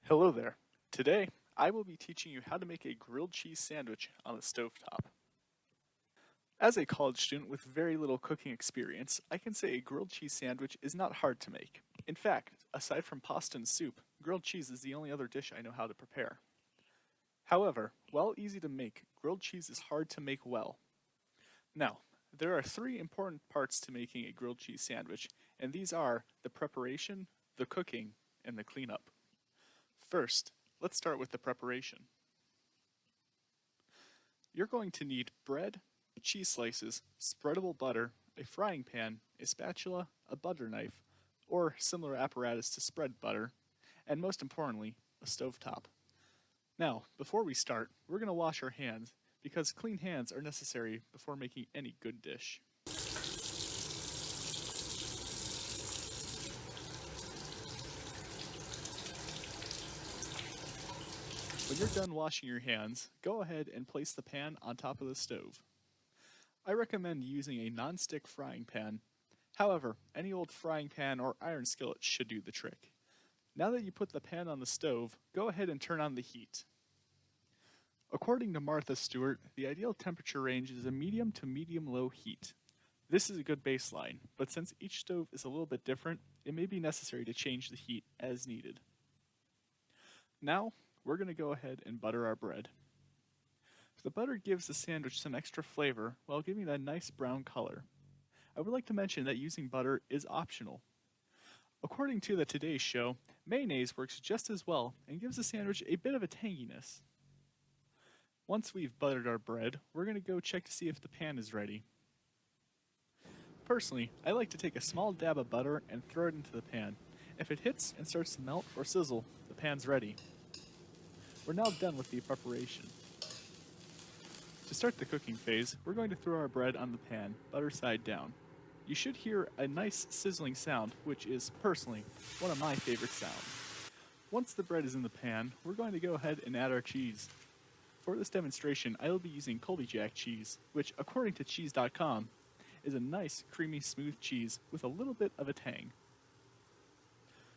Hello there. Today, I will be teaching you how to make a grilled cheese sandwich on the stovetop. As a college student with very little cooking experience, I can say a grilled cheese sandwich is not hard to make. In fact, aside from pasta and soup, grilled cheese is the only other dish I know how to prepare. However, while easy to make, grilled cheese is hard to make well. Now, there are three important parts to making a grilled cheese sandwich, and these are the preparation, the cooking, and the cleanup. First, let's start with the preparation. You're going to need bread, cheese slices, spreadable butter, a frying pan, a spatula, a butter knife, or similar apparatus to spread butter, and most importantly, a stovetop. Now, before we start, we're going to wash our hands because clean hands are necessary before making any good dish. When you're done washing your hands, go ahead and place the pan on top of the stove. I recommend using a non-stick frying pan. However, any old frying pan or iron skillet should do the trick. Now that you put the pan on the stove, go ahead and turn on the heat. According to Martha Stewart, the ideal temperature range is a medium to medium-low heat. This is a good baseline, but since each stove is a little bit different, it may be necessary to change the heat as needed. Now, we're going to go ahead and butter our bread. The butter gives the sandwich some extra flavor while giving it a nice brown color. I would like to mention that using butter is optional. According to the Today Show, mayonnaise works just as well and gives the sandwich a bit of a tanginess. Once we've buttered our bread, we're going to go check to see if the pan is ready. Personally, I like to take a small dab of butter and throw it into the pan. If it hits and starts to melt or sizzle, the pan's ready. We're now done with the preparation. To start the cooking phase, we're going to throw our bread on the pan, butter side down. You should hear a nice sizzling sound, which is, personally, one of my favorite sounds. Once the bread is in the pan, we're going to go ahead and add our cheese. For this demonstration, I will be using Colby Jack cheese, which, according to Cheese.com, is a nice, creamy, smooth cheese with a little bit of a tang.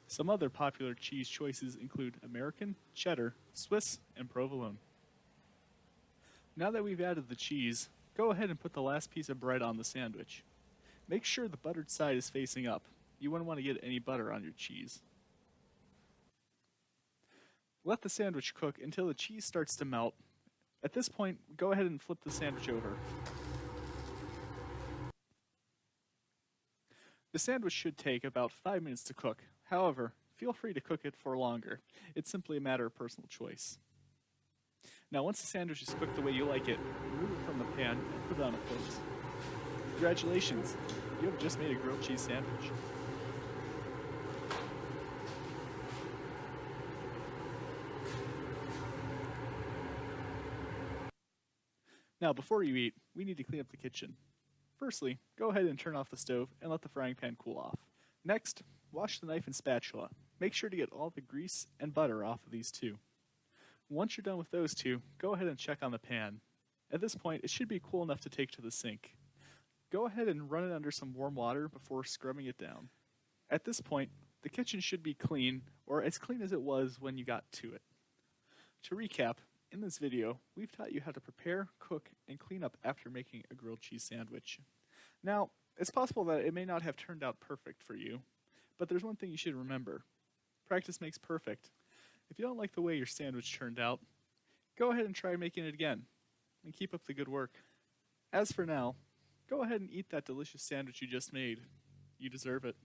Some other popular cheese choices include American, cheddar, Swiss, and provolone. Now that we've added the cheese, go ahead and put the last piece of bread on the sandwich. Make sure the buttered side is facing up. You wouldn't want to get any butter on your cheese. Let the sandwich cook until the cheese starts to melt. At this point, go ahead and flip the sandwich over. The sandwich should take about 5 minutes to cook. However, feel free to cook it for longer. It's simply a matter of personal choice. Now, once the sandwich is cooked the way you like it, remove it from the pan and put it on a plate. Congratulations, you have just made a grilled cheese sandwich. Now, before you eat, we need to clean up the kitchen. Firstly, go ahead and turn off the stove and let the frying pan cool off. Next, wash the knife and spatula. Make sure to get all the grease and butter off of these two. Once you're done with those two, go ahead and check on the pan. At this point, it should be cool enough to take to the sink. Go ahead and run it under some warm water before scrubbing it down. At this point, the kitchen should be clean, or as clean as it was when you got to it. To recap, in this video, we've taught you how to prepare, cook, and clean up after making a grilled cheese sandwich. Now, it's possible that it may not have turned out perfect for you, but there's one thing you should remember. Practice makes perfect. If you don't like the way your sandwich turned out, go ahead and try making it again, and keep up the good work. As for now, go ahead and eat that delicious sandwich you just made. You deserve it.